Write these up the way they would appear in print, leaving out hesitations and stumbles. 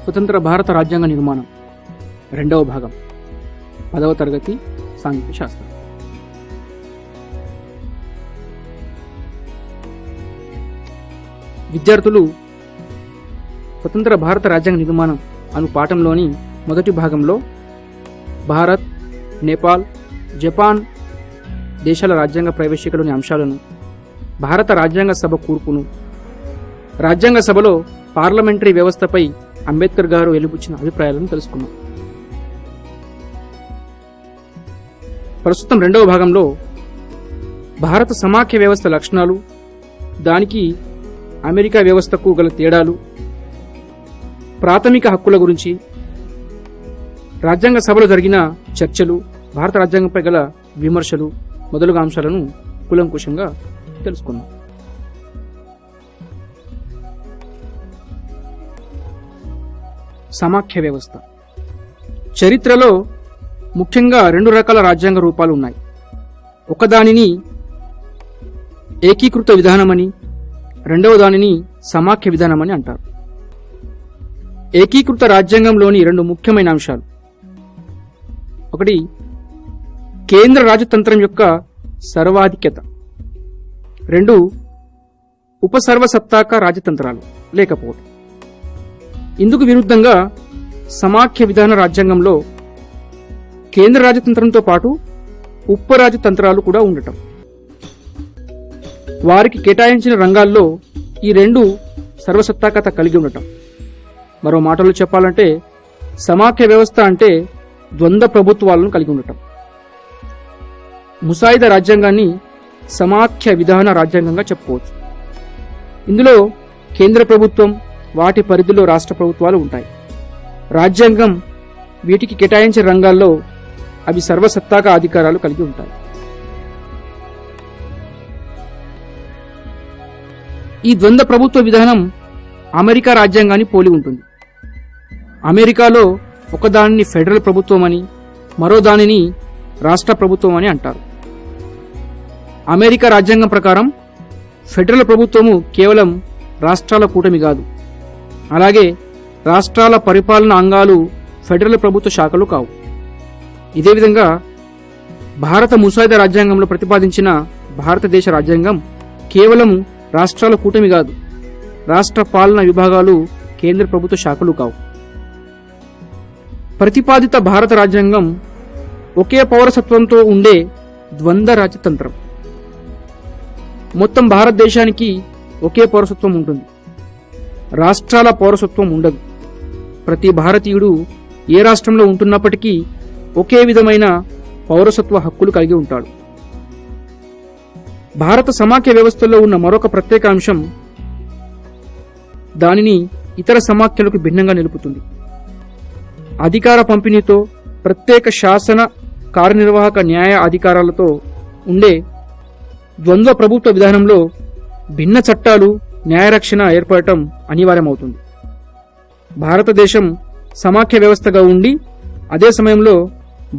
స్వతంత్ర భారత రాజ్యాంగ నిర్మాణం రెండవ భాగం 10వ తరగతి సాంఘిక శాస్త్రం. విద్యార్థులు స్వతంత్ర భారత రాజ్యాంగ నిర్మాణం అను పాఠంలోని మొదటి భాగంలో భారత్, నేపాల్, జపాన్ దేశాల రాజ్యాంగ ప్రవేశికలోని అంశాలను, భారత రాజ్యాంగ సభ కూర్పును, రాజ్యాంగ సభలో పార్లమెంటరీ వ్యవస్థపై అంబేద్కర్ గారు వెలిబుచ్చిన అభిప్రాయాలను తెలుసుకున్నాం. ప్రస్తుతం రెండవ భాగంలో భారత సమాఖ్య వ్యవస్థ లక్షణాలు, దానికి అమెరికా వ్యవస్థకు గల తేడాలు, ప్రాథమిక హక్కుల గురించి, రాజ్యాంగ సభలో జరిగిన చర్చలు, భారత రాజ్యాంగంపై గల విమర్శలు మొదలగు అంశాలను కూలంకుషంగా తెలుసుకున్నాం. సమాఖ్య వ్యవస్థ చరిత్రలో ముఖ్యంగా రెండు రకాల రాజ్యాంగ రూపాలు ఉన్నాయి. ఒకదానిని ఏకీకృత విధానమని, రెండవ దానిని సమాఖ్య విధానమని అంటారు. ఏకీకృత రాజ్యాంగంలోని రెండు ముఖ్యమైన అంశాలు: ఒకటి కేంద్ర రాజతంత్రం యొక్క సర్వాధిక్యత, రెండు ఉపసర్వసత్తాక రాజతంత్రాలు లేకపోవడం. ఇందుకు విరుద్ధంగా సమాఖ్య విధాన రాజ్యాంగంలో కేంద్ర రాజతంత్రంతో పాటు ఉపరాజతంత్రాలు కూడా ఉండటం, వారికి కేటాయించిన రంగాల్లో ఈ రెండు సర్వసత్తాకత కలిగి ఉండటం. మరో మాటలో చెప్పాలంటే సమాఖ్య వ్యవస్థ అంటే ద్వంద్వ ప్రభుత్వాలను కలిగి ఉండటం. ముసాయిదా రాజ్యాంగాన్ని సమాఖ్య విధాన రాజ్యాంగంగా చెప్పుకోవచ్చు. ఇందులో కేంద్ర ప్రభుత్వం, వాటి పరిధిలో రాష్ట్ర ప్రభుత్వాలు ఉంటాయి. రాజ్యాంగం వీటికి కేటాయించిన రంగాల్లో అవి సర్వసత్తాక అధికారాలు కలిగి ఉంటాయి. ఈ ద్వంద్వ ప్రభుత్వ విధానం అమెరికా రాజ్యాంగాన్ని పోలి ఉంటుంది. అమెరికాలో ఒకదానిని ఫెడరల్ ప్రభుత్వం అని, మరో దానిని రాష్ట్ర ప్రభుత్వం అని అంటారు. అమెరికా రాజ్యాంగం ప్రకారం ఫెడరల్ ప్రభుత్వము కేవలం రాష్ట్రాల కూటమి కాదు, అలాగే రాష్ట్రాల పరిపాలన అంగాలు ఫెడరల్ ప్రభుత్వ శాఖలు కావు. ఇదే విధంగా భారత ముసాయిదా రాజ్యాంగంలో ప్రతిపాదించిన భారతదేశ రాజ్యాంగం కేవలం రాష్ట్రాల కూటమి కాదు, రాష్ట్ర పాలన విభాగాలు కేంద్ర ప్రభుత్వ శాఖలు కావు. ప్రతిపాదిత భారత రాజ్యాంగం ఒకే పౌరసత్వంతో ఉండే ద్వంద్వ రాజతంత్రం. మొత్తం భారతదేశానికి ఒకే పౌరసత్వం ఉంటుంది, రాష్ట్రాల పౌరసత్వం ఉండదు. ప్రతి భారతీయుడు ఏ రాష్ట్రంలో ఉంటున్నప్పటికీ ఒకే విధమైన పౌరసత్వ హక్కులు కలిగి ఉంటాడు. భారత సమాఖ్య వ్యవస్థలో ఉన్న మరొక ప్రత్యేక అంశం దానిని ఇతర సమాఖ్యలకు భిన్నంగా నిలుపుతుంది. అధికార పంపిణీతో, ప్రత్యేక శాసన, కార్యనిర్వాహక, న్యాయ అధికారాలతో ఉండే ద్వంద్వ ప్రభుత్వ విధానంలో భిన్న చట్టాలు, న్యాయరక్షణ ఏర్పడటం అనివార్యమవుతుంది. భారతదేశం సమాఖ్య వ్యవస్థగా ఉండి అదే సమయంలో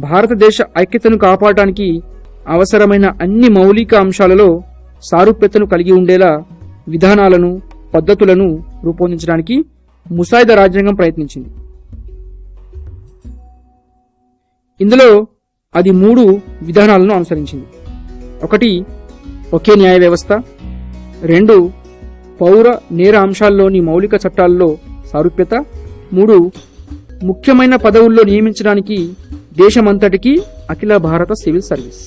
భారతదేశ ఐక్యతను కాపాడటానికి అవసరమైన అన్ని మౌలిక అంశాలలో సారూప్యతను కలిగి ఉండేలా విధానాలను, పద్ధతులను రూపొందించడానికి ముసాయిదా రాజ్యాంగం ప్రయత్నించింది. ఇందులో అది 3 విధానాలను అనుసరించింది. ఒకటి ఒకే న్యాయ వ్యవస్థ, 2 పౌర నేర అంశాల్లోని మౌలిక చట్టాల్లో సారూప్యత, 3 ముఖ్యమైన పదవుల్లో నియమించడానికి దేశమంతటికీ అఖిల భారత సివిల్ సర్వీస్.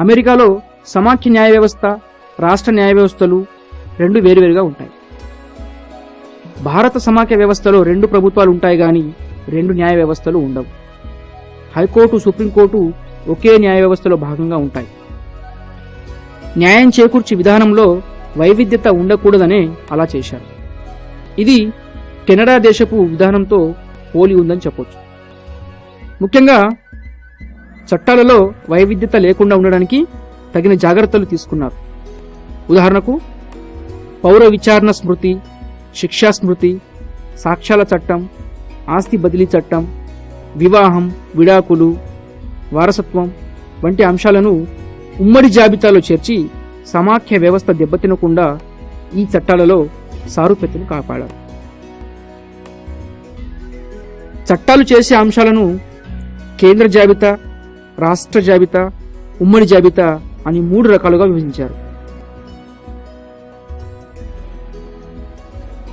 అమెరికాలో సమాఖ్య న్యాయ వ్యవస్థ, రాష్ట్ర న్యాయ వ్యవస్థలు రెండు వేరువేరుగా ఉంటాయి. భారత సమాఖ్య వ్యవస్థలో 2 ప్రభుత్వాలు ఉంటాయి గాని 2 న్యాయ వ్యవస్థలు ఉండవు. హైకోర్టు, సుప్రీంకోర్టు ఒకే న్యాయ వ్యవస్థలో భాగంగా ఉంటాయి. న్యాయం చేకూర్చి విధానంలో వైవిధ్యత ఉండకూడదనే అలా చేశారు. ఇది కెనడా దేశపు విధానంతో పోలి ఉందని చెప్పొచ్చు. ముఖ్యంగా చట్టాలలో వైవిధ్యత లేకుండా ఉండడానికి తగిన జాగ్రత్తలు తీసుకున్నారు. ఉదాహరణకు పౌర విచారణ స్మృతి, శిక్షా స్మృతి, సాక్ష్యాల చట్టం, ఆస్తి బదిలీ చట్టం, వివాహం, విడాకులు, వారసత్వం వంటి అంశాలను ఉమ్మడి జాబితాలో చేర్చి సమాఖ్య వ్యవస్థ దెబ్బతినకుండా ఈ చట్టాలలో సారూప్యతను కాపాడారు. చట్టాలు చేసే అంశాలను కేంద్ర జాబితా, రాష్ట్ర జాబితా, ఉమ్మడి జాబితా అని 3 రకాలుగా విభజించారు.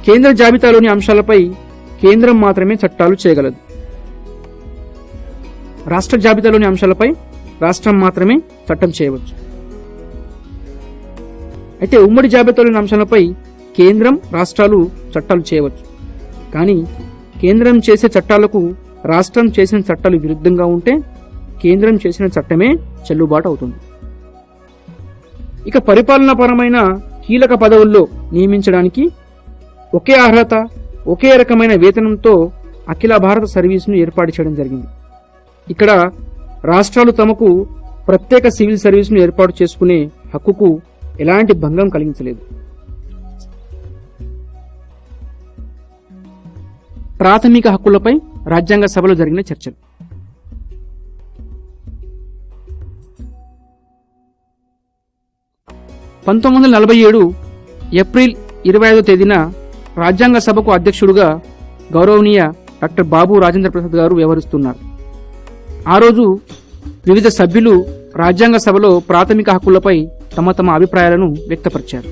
కేంద్ర జాబితాలోని అంశాలపై కేంద్రం మాత్రమే చట్టాలు చేయగలదు. రాష్ట్ర జాబితాలోని అంశాలపై రాష్ట్రం మాత్రమే చట్టం చేయవచ్చు. అయితే ఉమ్మడి జాబితాలోని అంశాలపై కేంద్రం, రాష్ట్రాలు చట్టాలు చేయవచ్చు. కానీ కేంద్రం చేసే చట్టాలకు రాష్ట్రం చేసిన చట్టాలు విరుద్ధంగా ఉంటే కేంద్రం చేసిన చట్టమే చెల్లుబాటు అవుతుంది. ఇక పరిపాలనాపరమైన కీలక పదవుల్లో నియమించడానికి ఒకే అర్హత, ఒకే రకమైన వేతనంతో అఖిల భారత సర్వీసును ఏర్పాటు చేయడం జరిగింది. ఇక్కడ రాష్ట్రాలు తమకు ప్రత్యేక సివిల్ సర్వీసును ఏర్పాటు చేసుకునే హక్కుకు ఎలాంటి భంగం కలిగించలేదు. ప్రాథమిక హక్కులపై రాజ్యాంగ సభలో జరిగిన చర్చలు. ఏప్రిల్ 25వ తేదీన రాజ్యాంగ సభకు అధ్యక్షుడుగా గౌరవనీయ డాక్టర్ బాబు రాజేంద్ర ప్రసాద్ గారు వ్యవహరిస్తున్నారు. ఆ రోజు వివిధ సభ్యులు రాజ్యాంగ సభలో ప్రాథమిక హక్కులపై తమ తమ అభిప్రాయాలను వ్యక్తపరిచారు.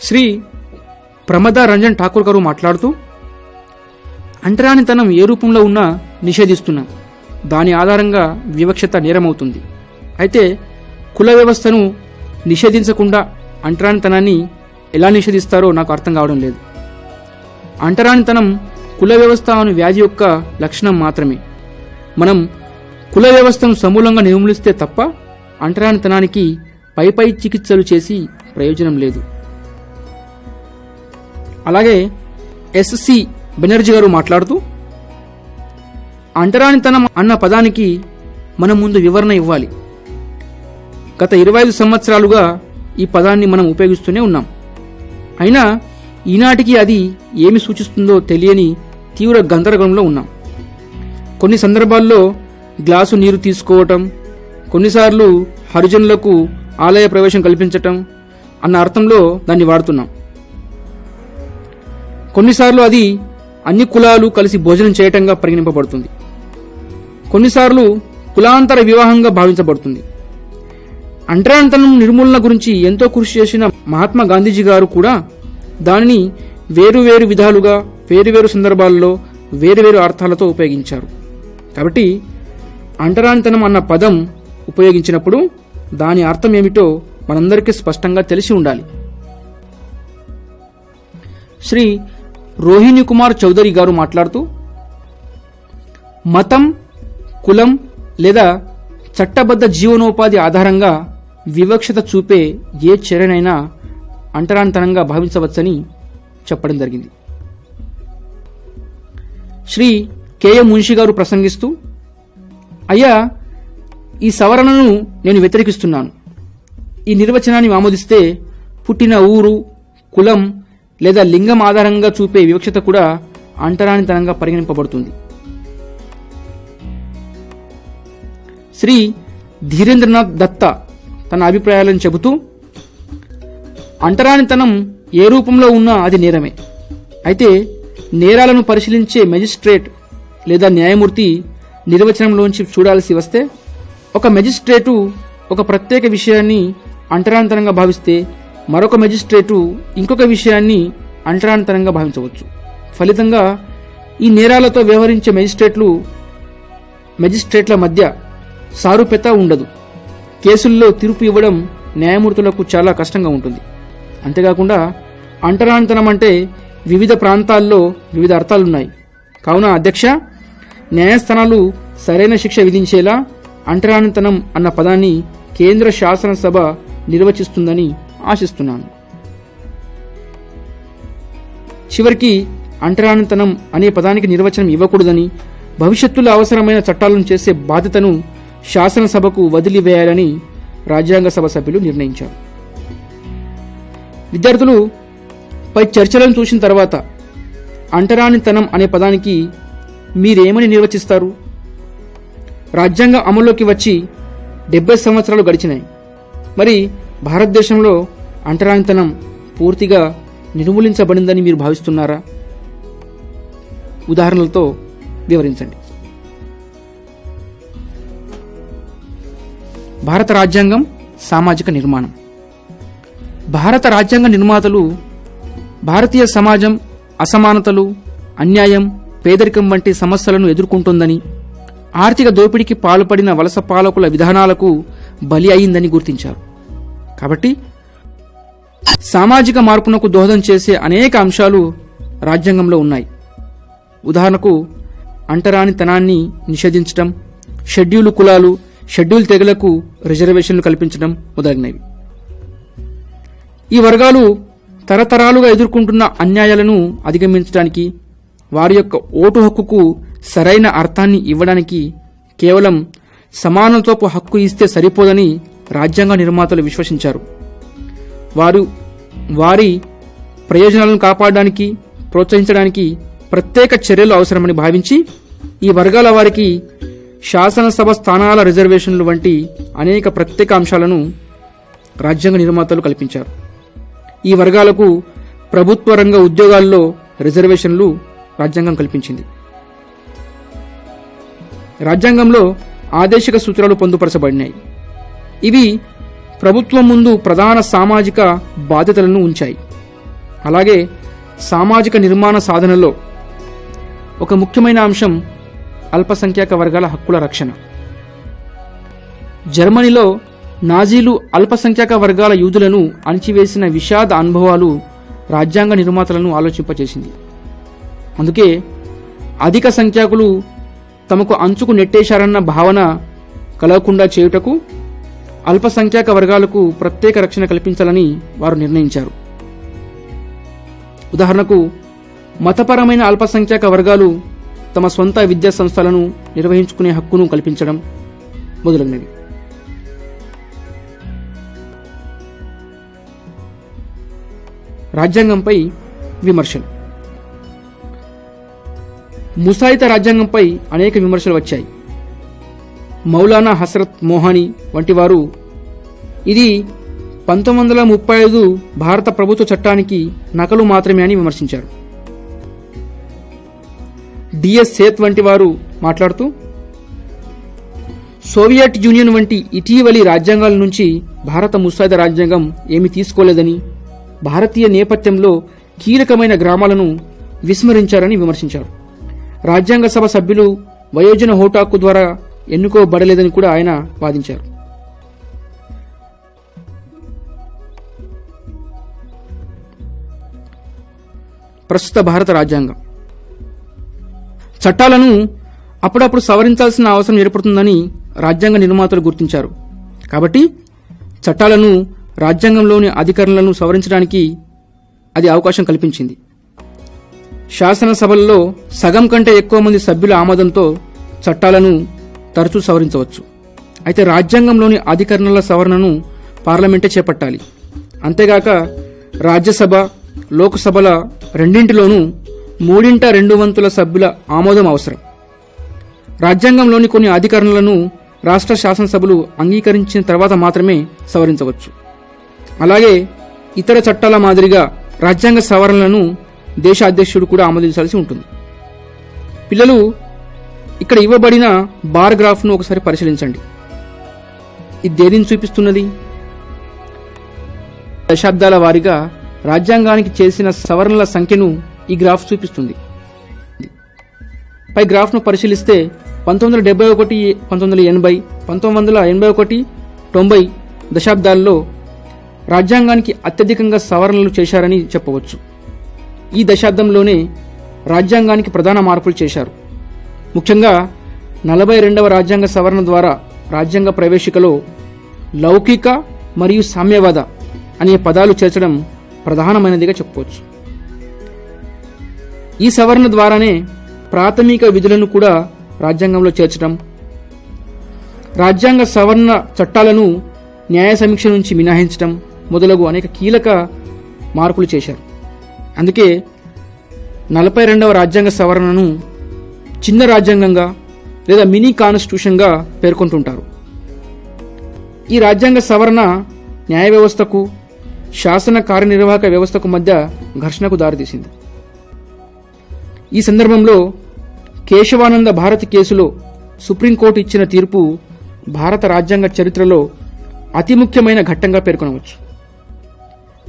శ్రీ ప్రమదా రంజన్ ఠాకూర్ గారు మాట్లాడుతూ, అంటరానితనం ఏ రూపంలో ఉన్నా నిషేధిస్తున్నాం. దాని ఆధారంగా వివక్షత నేరమవుతుంది. అయితే కుల వ్యవస్థను నిషేధించకుండా అంటరానితనాన్ని ఎలా నిషేధిస్తారో నాకు అర్థం కావడం లేదు. అంటరానితనం కుల వ్యవస్థ అను వ్యాధి యొక్క లక్షణం మాత్రమే. మనం కుల వ్యవస్థను సమూలంగా నిర్మూలిస్తే తప్ప అంటరానితనానికి పై చికిత్సలు చేసి ప్రయోజనం లేదు. అలాగే ఎస్సి బెనర్జీ గారు మాట్లాడుతూ, అంటరానితనం అన్న పదానికి మనం ముందు వివరణ ఇవ్వాలి. గత 25 సంవత్సరాలుగా ఈ పదాన్ని మనం ఉపయోగిస్తూనే ఉన్నాం. అయినా ఈనాటికి అది ఏమి సూచిస్తుందో తెలియని తీవ్ర గందరగోళంలో ఉన్నాం. కొన్ని సందర్భాల్లో గ్లాసు నీరు తీసుకోవటం, కొన్నిసార్లు హరిజనులకు ఆలయ ప్రవేశం కల్పించటం అన్న అర్థంలో దాన్ని వాడుతున్నాం. కొన్నిసార్లు అది అన్ని కులాలు కలిసి భోజనం చేయటంగా పరిగణింపబడుతుంది. కొన్నిసార్లు కులాంతర వివాహంగా భావించబడుతుంది. అంటరానితనం నిర్మూలన గురించి ఎంతో కృషి చేసిన మహాత్మా గాంధీజీ గారు కూడా దానిని వేరువేరు విధాలుగా, వేరువేరు సందర్భాల్లో, వేరువేరు అర్థాలతో ఉపయోగించారు. కాబట్టి అంటరానితనం అన్న పదం ఉపయోగించినప్పుడు దాని అర్థం ఏమిటో మనందరికీ స్పష్టంగా తెలిసి ఉండాలి. శ్రీ రోహిణి కుమార్ చౌదరి గారు మాట్లాడుతూ, మతం, కులం లేదా చట్టబద్ధ జీవనోపాధి ఆధారంగా వివక్షత చూపే ఏ చర్యనైనా అంటరానితనంగా భావించవచ్చని చెప్పడం జరిగింది. శ్రీ కెఎం మున్షి గారు ప్రసంగిస్తూ, అయ్యా, ఈ సవరణను నేను వ్యతిరేకిస్తున్నాను. ఈ నిర్వచనాన్ని ఆమోదిస్తే పుట్టిన ఊరు, కులం లేదా లింగం ఆధారంగా చూపే వివక్షత కూడా అంటరానితనంగా పరిగణింపబడుతుంది. శ్రీ ధీరేంద్రనాథ్ దత్తా తన అభిప్రాయాలను చెబుతూ, అంటరానితనం ఏ రూపంలో ఉన్నా అది నేరమే. అయితే నేరాలను పరిశీలించే మెజిస్ట్రేట్ లేదా న్యాయమూర్తి నిర్వచనంలోంచి చూడాల్సి వస్తే, ఒక మెజిస్ట్రేటు ఒక ప్రత్యేక విషయాన్ని అంటరానితనంగా భావిస్తే మరొక మెజిస్ట్రేటు ఇంకొక విషయాన్ని అంటరానితనంగా భావించవచ్చు. ఫలితంగా ఈ నేరాలతో వ్యవహరించే మెజిస్ట్రేట్ల మధ్య సారూప్యత ఉండదు. కేసుల్లో తీర్పు ఇవ్వడం న్యాయమూర్తులకు చాలా కష్టంగా ఉంటుంది. అంతేకాకుండా అంటరానితనం అంటే వివిధ ప్రాంతాల్లో వివిధ అర్థాలున్నాయి. కావున అధ్యక్ష, న్యాయస్థానాలు సరైన శిక్ష విధించేలా అంటరానితనం అన్న పదాన్ని కేంద్ర శాసనసభ నిర్వచిస్తుందని ఆశిస్తున్నాను. చివరికి అంటరానితనం అనే పదానికి నిర్వచనం ఇవ్వకూడదని, భవిష్యత్తులో అవసరమైన చట్టాలను చేసే బాధ్యతను శాసనసభకు వదిలివేయాలని రాజ్యాంగ సభ సభ్యులు నిర్ణయించారు. విద్యార్థులు పై చర్చలను చూసిన తర్వాత అంటరానితనం అనే పదానికి మీరేమని నిర్వచిస్తారు? రాజ్యాంగం అమల్లోకి వచ్చి 70 సంవత్సరాలు గడిచినాయి. మరి భారతదేశంలో అంటరానితనం పూర్తిగా నిర్మూలించబడిందని మీరు భావిస్తున్నారా? ఉదాహరణలతో వివరించండి. భారత రాజ్యాంగం సామాజిక నిర్మాణం. భారత రాజ్యాంగ నిర్మాతలు భారతీయ సమాజం అసమానతలు, అన్యాయం, పేదరికం వంటి సమస్యలను ఎదుర్కొంటోందని, ఆర్థిక దోపిడీకి పాల్పడిన వలస పాలకుల విధానాలకు బలి అయిందని గుర్తించారు. కాబట్టి సామాజిక మార్పునకు దోహదం చేసే అనేక అంశాలు రాజ్యాంగంలో ఉన్నాయి. ఉదాహరణకు అంటరానితనాన్ని నిషేధించడం, షెడ్యూల్ కులాలు, షెడ్యూల్ తెగలకు రిజర్వేషన్లు కల్పించడం మొదలైనవి. ఈ వర్గాలు తరతరాలుగా ఎదుర్కొంటున్న అన్యాయాలను అధిగమించడానికి, వారి యొక్క ఓటు హక్కుకు సరైన అర్థాన్ని ఇవ్వడానికి కేవలం సమానత్వపు హక్కు ఇస్తే సరిపోదని రాజ్యాంగ నిర్మాతలు విశ్వసించారు. వారి ప్రయోజనాలను కాపాడడానికి, ప్రోత్సహించడానికి ప్రత్యేక చర్యలు అవసరమని భావించి ఈ వర్గాల వారికి శాసనసభ స్థానాల రిజర్వేషన్లు వంటి అనేక ప్రత్యేక అంశాలను రాజ్యాంగ నిర్మాతలు కల్పించారు. ఈ వర్గాలకు ప్రభుత్వ రంగ ఉద్యోగాల్లో రిజర్వేషన్లు రాజ్యాంగం కల్పించింది. రాజ్యాంగంలో ఆదేశిక సూత్రాలు పొందుపరచబడినాయి. ఇవి ప్రభుత్వం ముందు ప్రధాన సామాజిక బాధ్యతలను ఉంచాయి. అలాగే సామాజిక నిర్మాణ సాధనలో ఒక ముఖ్యమైన అంశం అల్పసంఖ్యాక వర్గాల హక్కుల రక్షణ. జర్మనీలో నాజీలు అల్పసంఖ్యాక వర్గాల యూదులను అణిచివేసిన విషాద అనుభవాలు రాజ్యాంగ నిర్మాతలను ఆలోచింపచేసింది. అందుకే అధిక సంఖ్యాకులు తమకు అంచుకు నెట్టేశారన్న భావన కలగకుండా చేయుటకు అల్పసంఖ్యాక వర్గాలకు ప్రత్యేక రక్షణ కల్పించాలని వారు నిర్ణయించారు. ఉదాహరణకు మతపరమైన అల్పసంఖ్యాక వర్గాలు తమ స్వంత విద్యా సంస్థలను నిర్వహించుకునే హక్కును కల్పించడం మొదలైనవి. రాజ్యాంగంపై విమర్శలు. ముసాయిదా రాజ్యాంగంపై అనేక విమర్శలు వచ్చాయి. మౌలానా హస్రత్ మోహానీ వంటి వారు ఇది 1935 భారత ప్రభుత్వ చట్టానికి నకలు మాత్రమే అని విమర్శించారు. డిఎస్ సేత్ వంటి వారు మాట్లాడుతూ సోవియట్ యూనియన్ వంటి ఇటీవలి రాజ్యాంగాల నుంచి భారత ముసాయిదా రాజ్యాంగం ఏమీ తీసుకోలేదని, భారతీయ నేపథ్యంలో కీలకమైన గ్రామాలను విస్మరించారని విమర్శించారు. రాజ్యాంగ సభ సభ్యులు వయోజన హోటాకు ద్వారా ఎన్నుకోబడలేదని కూడా ఆయన వాదించారు. ప్రస్తుత భారత రాజ్యాంగం చట్టాలను అప్పుడప్పుడు సవరించాల్సిన అవసరం ఏర్పడుతుందని రాజ్యాంగ నిర్మాతలు గుర్తించారు. కాబట్టి చట్టాలను, రాజ్యాంగంలోని అధికారులను సవరించడానికి అది అవకాశం కల్పించింది. శాసనసభల్లో సగం కంటే ఎక్కువ మంది సభ్యుల ఆమోదంతో చట్టాలను తరచూ సవరించవచ్చు. అయితే రాజ్యాంగంలోని అధికరణల సవరణను పార్లమెంటే చేపట్టాలి. అంతేగాక రాజ్యసభ, లోక్సభల రెండింటిలోనూ 3/2 సభ్యుల ఆమోదం అవసరం. రాజ్యాంగంలోని కొన్ని అధికరణలను రాష్ట్ర శాసనసభలు అంగీకరించిన తర్వాత మాత్రమే సవరించవచ్చు. అలాగే ఇతర చట్టాల మాదిరిగా రాజ్యాంగ సవరణలను దేశ అధ్యక్షుడు కూడా ఆమోదించాల్సి ఉంటుంది. పిల్లలు, ఇక్కడ ఇవ్వబడిన బార్ గ్రాఫ్ను ఒకసారి పరిశీలించండి. ఇది దేనిని చూపిస్తున్నది? దశాబ్దాల వారీగా రాజ్యాంగానికి చేసిన సవరణల సంఖ్యను ఈ గ్రాఫ్ చూపిస్తుంది. పై గ్రాఫ్ను పరిశీలిస్తే 1971, 1980, 1981, 90 దశాబ్దాల్లో రాజ్యాంగానికి అత్యధికంగా సవరణలు చేశారని చెప్పవచ్చు. ఈ దశాబ్దంలోనే రాజ్యాంగానికి ప్రధాన మార్పులు చేశారు. ముఖ్యంగా 42వ రాజ్యాంగ సవరణ ద్వారా రాజ్యాంగ ప్రవేశికలో లౌకిక మరియు సామ్యవాద అనే పదాలు చేర్చడం ప్రధానమైనదిగా చెప్పవచ్చు. ఈ సవరణ ద్వారానే ప్రాథమిక విధులను కూడా రాజ్యాంగంలో చేర్చడం, రాజ్యాంగ సవరణ చట్టాలను న్యాయ సమీక్ష నుంచి మినహాయించడం మొదలగు అనేక కీలక మార్పులు చేశారు. అందుకే 42వ రాజ్యాంగ సవరణను చిన్న రాజ్యాంగంగా లేదా మినీ కాన్స్టిట్యూషన్గా పేర్కొంటుంటారు. ఈ రాజ్యాంగ సవరణ న్యాయ వ్యవస్థకు శాసన కార్యనిర్వాహక వ్యవస్థకు మధ్య ఘర్షణకు దారితీసింది. ఈ సందర్భంలో కేశవానంద భారతి కేసులో సుప్రీంకోర్టు ఇచ్చిన తీర్పు భారత రాజ్యాంగ చరిత్రలో అతి ముఖ్యమైన ఘట్టంగా పేర్కొనవచ్చు.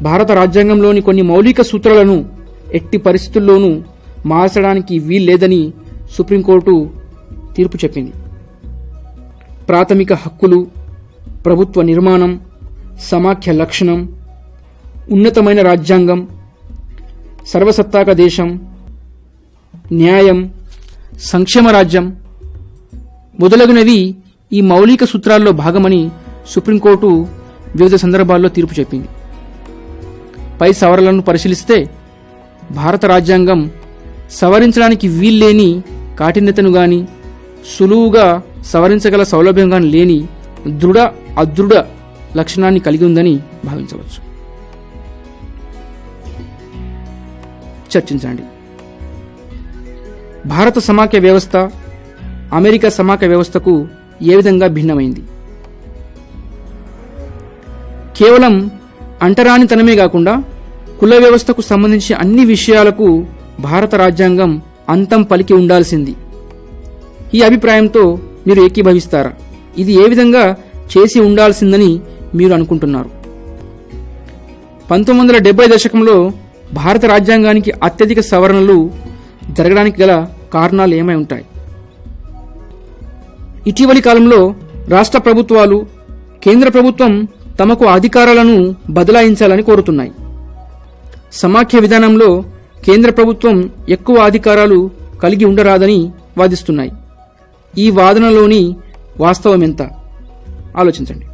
భారత రాజ్యాంగంలోని కొన్ని మౌలిక సూత్రాలను ఎట్టి పరిస్థితుల్లోనూ మార్చడానికి వీల్లేదని సుప్రీంకోర్టు తీర్పు చెప్పింది. ప్రాథమిక హక్కులు, ప్రభుత్వ నిర్మాణం, సమాఖ్య లక్షణం, ఉన్నతమైన రాజ్యాంగం, సర్వసత్తాక దేశం, న్యాయం, సంక్షేమ రాజ్యం మొదలగునవి ఈ మౌలిక సూత్రాల్లో భాగమని సుప్రీంకోర్టు వివిధ సందర్భాల్లో తీర్పు చెప్పింది. పై సవరణలను పరిశీలిస్తే భారత రాజ్యాంగం సవరించడానికి వీల్లేని కాఠిన్యతను గాని, సులువుగా సవరించగల సౌలభ్యం గాని లేని దృఢ అదృఢ లక్షణాన్ని కలిగి ఉందని భావించవచ్చు. చర్చించండి. భారత సమాఖ్య వ్యవస్థ అమెరికా సమాఖ్య వ్యవస్థకు ఏ విధంగా భిన్నమైంది? కేవలం అంటరానితనమే కాకుండా కుల వ్యవస్థకు సంబంధించిన అన్ని విషయాలకు భారత రాజ్యాంగం అంతం పలికి ఉండాల్సింది. ఈ అభిప్రాయంతో మీరు ఏకీభవిస్తారా? ఇది ఏ విధంగా చేసి ఉండాల్సిందని మీరు అనుకుంటున్నారు? 1970 దశకంలో భారత రాజ్యాంగానికి అత్యధిక సవరణలు జరగడానికి గల కారణాలు ఏమై ఉంటాయి? ఇటీవలి కాలంలో రాష్ట్ర ప్రభుత్వాలు, కేంద్ర ప్రభుత్వం తమకు అధికారాలను బదలాయించాలని కోరుతున్నాయి. సమాఖ్య విధానంలో కేంద్ర ప్రభుత్వం ఎక్కువ అధికారాలు కలిగి ఉండరాదని వాదిస్తున్నాయి. ఈ వాదనలోని వాస్తవం ఎంత? ఆలోచించండి.